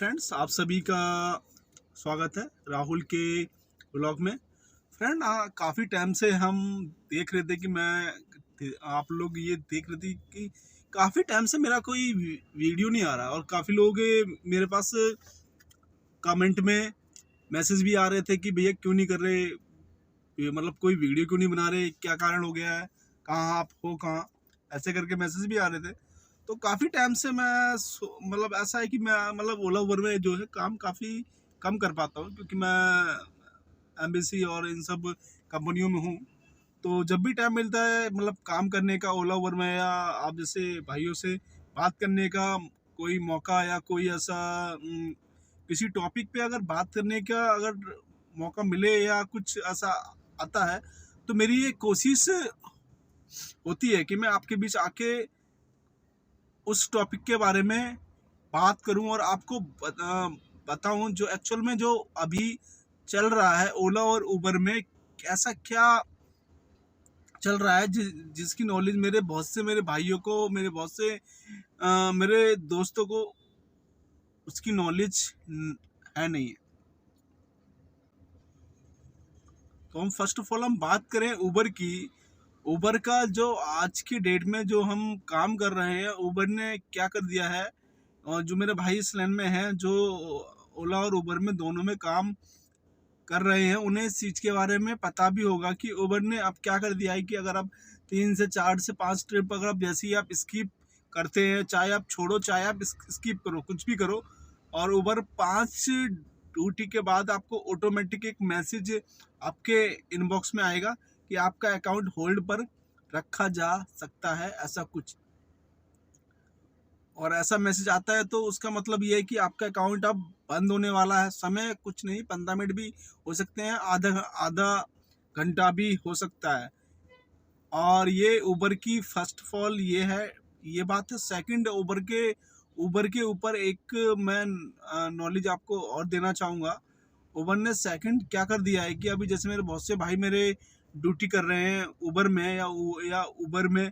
Friends, आप सभी का स्वागत है राहुल के ब्लॉग में। फ्रेंड, काफ़ी टाइम से हम देख रहे थे कि आप लोग ये देख रहे थे कि काफ़ी टाइम से मेरा कोई वीडियो नहीं आ रहा और काफ़ी लोग मेरे पास कमेंट में मैसेज भी आ रहे थे कि भैया क्यों नहीं कर रहे, मतलब कोई वीडियो क्यों नहीं बना रहे, क्या कारण हो गया है, कहाँ आप हो, कहाँ, ऐसे करके मैसेज भी आ रहे थे। तो काफ़ी टाइम से मैं मतलब ऐसा है कि मैं मतलब ओला उबर में जो है काम काफ़ी कम कर पाता हूँ, क्योंकि मैं एमबीसी और इन सब कंपनियों में हूँ। तो जब भी टाइम मिलता है मतलब काम करने का ओला उबर में, या आप जैसे भाइयों से बात करने का कोई मौका, या कोई ऐसा किसी टॉपिक पे अगर बात करने का अगर मौका मिले या कुछ ऐसा आता है, तो मेरी ये कोशिश होती है कि मैं आपके बीच आके उस टॉपिक के बारे में बात करूं और आपको बताऊं जो एक्चुअल में जो अभी चल रहा है ओला और उबर में, ऐसा क्या चल रहा है जिसकी नॉलेज मेरे भाइयों को, मेरे बहुत से मेरे दोस्तों को उसकी नॉलेज है नहीं है। तो हम फर्स्ट ऑफ ऑल हम बात करें उबर की। उबर का जो आज की डेट में जो हम काम कर रहे हैं, उबर ने क्या कर दिया है, और जो मेरे भाई इस लाइन में हैं, जो ओला और उबर में दोनों में काम कर रहे हैं, उन्हें इस चीज़ के बारे में पता भी होगा कि उबर ने अब क्या कर दिया है कि अगर आप 3 से 4 से 5 ट्रिप अगर आप जैसे ही आप स्किप करते हैं, चाहे आप छोड़ो चाहे आप स्किप करो, कुछ भी करो, और उबर 5 ड्यूटी के बाद आपको ऑटोमेटिक एक मैसेज आपके इनबॉक्स में आएगा कि आपका अकाउंट होल्ड पर रखा जा सकता है, ऐसा कुछ। और ऐसा मैसेज आता है तो उसका मतलब ये है कि आपका अकाउंट अब बंद होने वाला है। समय कुछ नहीं, 15 मिनट भी हो सकते हैं, आधा आधा घंटा भी हो सकता है। और ये उबर की फर्स्ट ऑफ ऑल ये है, ये बात है। सेकंड, उबर के ऊपर एक मैं नॉलेज आपको और देना चाहूँगा। उबर ने सेकंड क्या कर दिया है कि अभी जैसे मेरे बहुत से भाई मेरे ड्यूटी कर रहे हैं उबर में, या उबर में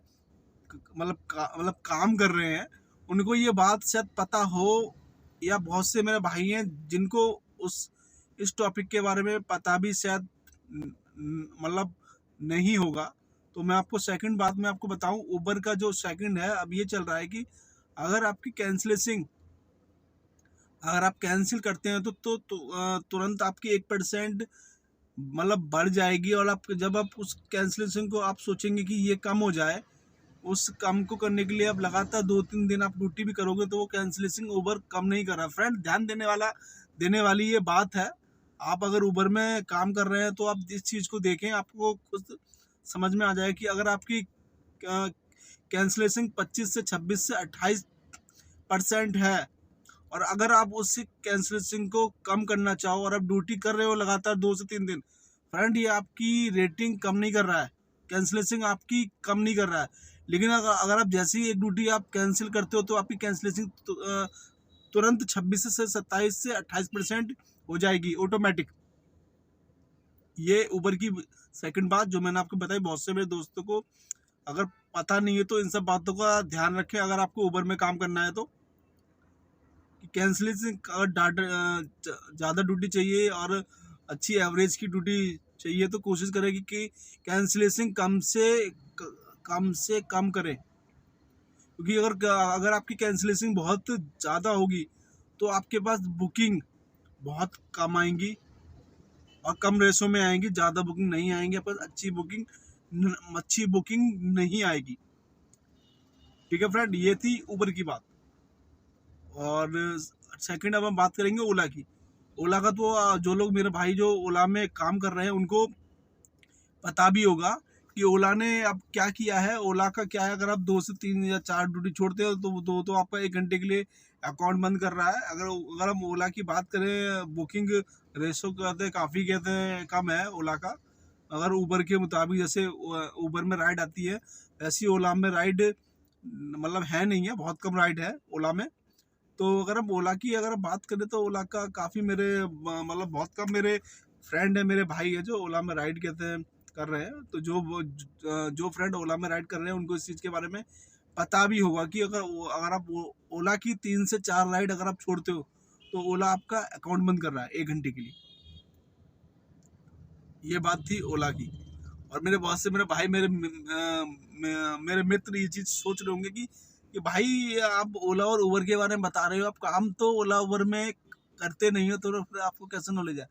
मतलब काम कर रहे हैं, उनको ये बात शायद पता हो, या बहुत से मेरे भाई हैं जिनको उस इस टॉपिक के बारे में पता भी शायद मतलब नहीं होगा। तो मैं आपको सेकंड बात में आपको बताऊं, उबर का जो सेकंड है अब ये चल रहा है कि अगर आपकी कैंसिलेशन, अगर आप कैंसिल करते हैं तो तुरंत आपकी 1% मतलब बढ़ जाएगी। और आप जब आप उस कैंसिलेशन को आप सोचेंगे कि ये कम हो जाए, उस काम को करने के लिए आप लगातार 2-3 दिन आप ड्यूटी भी करोगे तो वो कैंसिलेशन उबर कम नहीं कर रहा। फ्रेंड, ध्यान देने वाली ये बात है। आप अगर उबर में काम कर रहे हैं तो आप इस चीज़ को देखें, आपको खुद समझ में आ जाए कि अगर आपकी कैंसिलेशन 25 से 26 से 28% है, और अगर आप उस कैंसिलेशन को कम करना चाहो और आप ड्यूटी कर रहे हो लगातार 2 से 3 दिन, फ्रेंड ये आपकी रेटिंग कम नहीं कर रहा है, कैंसिलेशन आपकी कम नहीं कर रहा है। लेकिन अगर आप जैसे ही एक ड्यूटी आप कैंसिल करते हो तो आपकी कैंसिलेशन तुरंत 26 से 27 से 28% हो जाएगी ऑटोमेटिक। ये उबर की सेकंड बात जो मैंने आपको बताई। बहुत से मेरे दोस्तों को अगर पता नहीं है तो इन सब बातों का ध्यान रखें अगर आपको उबर में काम करना है तो। कैंसिलेशन ज़्यादा ड्यूटी चाहिए और अच्छी एवरेज की ड्यूटी चाहिए तो कोशिश करेगी कि कैंसिलेशन कम से कम करें, क्योंकि अगर आपकी कैंसिलेशन बहुत ज़्यादा होगी तो आपके पास बुकिंग बहुत कम आएंगी और कम रेशो में आएंगी, ज़्यादा बुकिंग नहीं आएंगी, आपके पास अच्छी बुकिंग नहीं आएगी। ठीक है फ्रेंड, ये थी उबर की बात। और सेकंड अब हम बात करेंगे ओला की। ओला का तो जो लोग मेरे भाई जो ओला में काम कर रहे हैं उनको पता भी होगा कि ओला ने अब क्या किया है। ओला का क्या है, अगर आप 2 से 3 या 4 ड्यूटी छोड़ते हो तो आपका 1 घंटे के लिए अकाउंट बंद कर रहा है। अगर हम ओला की बात करें, बुकिंग रेशो कहते हैं काफ़ी, कहते हैं कम है ओला का। अगर उबर के मुताबिक जैसे उबर में राइड आती है वैसी ओला में राइड मतलब है नहीं है, बहुत कम राइड है ओला में। तो अगर हम ओला की अगर बात करें तो ओला का काफ़ी मेरे मतलब बहुत कम मेरे फ्रेंड है, मेरे भाई है जो ओला में राइड कहते हैं कर रहे हैं। तो जो फ्रेंड ओला में राइड कर रहे हैं उनको इस चीज़ के बारे में पता भी होगा कि अगर आप ओला की 3 से 4 राइड अगर आप छोड़ते हो तो ओला आपका अकाउंट बंद कर रहा है 1 घंटे के लिए। ये बात थी ओला की। और मेरे बहुत से मेरे भाई मेरे मित्र ये चीज़ सोच रहे होंगे कि भाई आप ओला और उबर के बारे में बता रहे हो, आप काम तो ओला उबर में करते नहीं हो, तो फिर आपको कैसे नॉलेज है?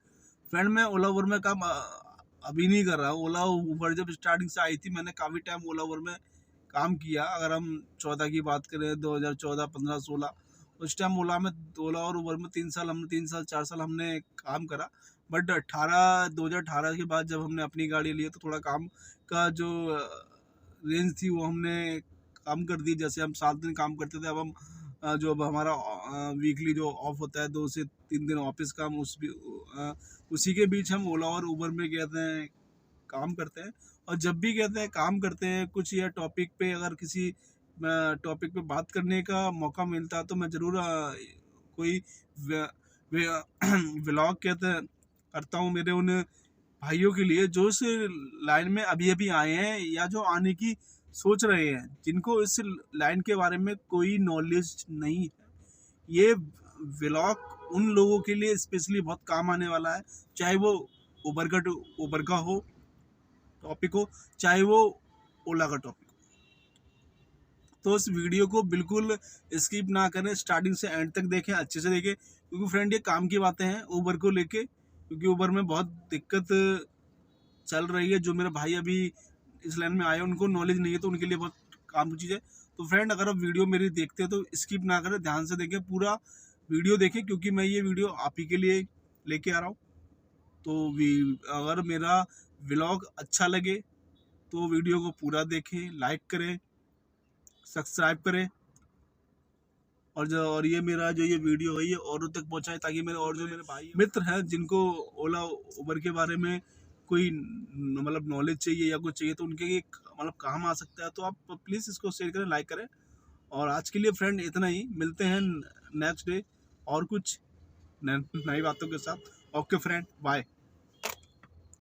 फ्रेंड, मैं ओला उबर में काम अभी नहीं कर रहा हूँ। ओला उबर जब स्टार्टिंग से आई थी, मैंने काफ़ी टाइम ओला उबर में काम किया। अगर हम 14 की बात करें, 2014, 15, 16, उस टाइम ओला और उबर में 3 साल 4 साल हमने काम करा। बट 2018 के बाद जब हमने अपनी गाड़ी ली तो थोड़ा काम का जो रेंज थी वो हमने कम कर दी। जैसे हम 7 दिन काम करते थे, अब हम जो अब हमारा वीकली जो ऑफ होता है 2 से 3 दिन ऑफिस का, हम उसी के बीच हम ओला और उबर में कहते हैं काम करते हैं। और जब भी कहते हैं काम करते हैं कुछ या टॉपिक पे, अगर किसी टॉपिक पे बात करने का मौका मिलता है तो मैं ज़रूर कोई व्लॉग कहते हैं करता हूँ मेरे उन भाइयों के लिए जो इस लाइन में अभी अभी आए हैं या जो आने की सोच रहे हैं, जिनको इस लाइन के बारे में कोई नॉलेज नहीं है। ये व्लॉग उन लोगों के लिए स्पेशली बहुत काम आने वाला है, चाहे वो उबर का हो टॉपिक हो, चाहे वो ओला का टॉपिक हो। तो इस वीडियो को बिल्कुल स्किप ना करें, स्टार्टिंग से एंड तक देखें, अच्छे से देखें, क्योंकि फ्रेंड ये काम की बातें हैं उबर को लेके, क्योंकि उबर में बहुत दिक्कत चल रही है। जो मेरे भाई अभी इस लाइन में आए उनको नॉलेज नहीं है, तो उनके लिए बहुत काम की चीज़ है। तो फ्रेंड, अगर आप वीडियो मेरी देखते हैं तो स्किप ना करें, ध्यान से देखें, पूरा वीडियो देखें, क्योंकि मैं ये वीडियो आप ही के लिए लेके आ रहा हूँ। तो अगर मेरा व्लॉग अच्छा लगे तो वीडियो को पूरा देखें, लाइक करें, सब्सक्राइब करें, और ये मेरा जो ये वीडियो है ये औरों तक पहुंचाएं, ताकि मेरे और जो मेरे भाई मित्र हैं जिनको ओला उबर के बारे में कोई मतलब नॉलेज चाहिए या कुछ चाहिए तो उनके ये मतलब काम आ सकता है। तो आप प्लीज़ इसको शेयर करें, लाइक करें। और आज के लिए फ्रेंड इतना ही, मिलते हैं नेक्स्ट डे और कुछ नई बातों के साथ। Okay friend, bye.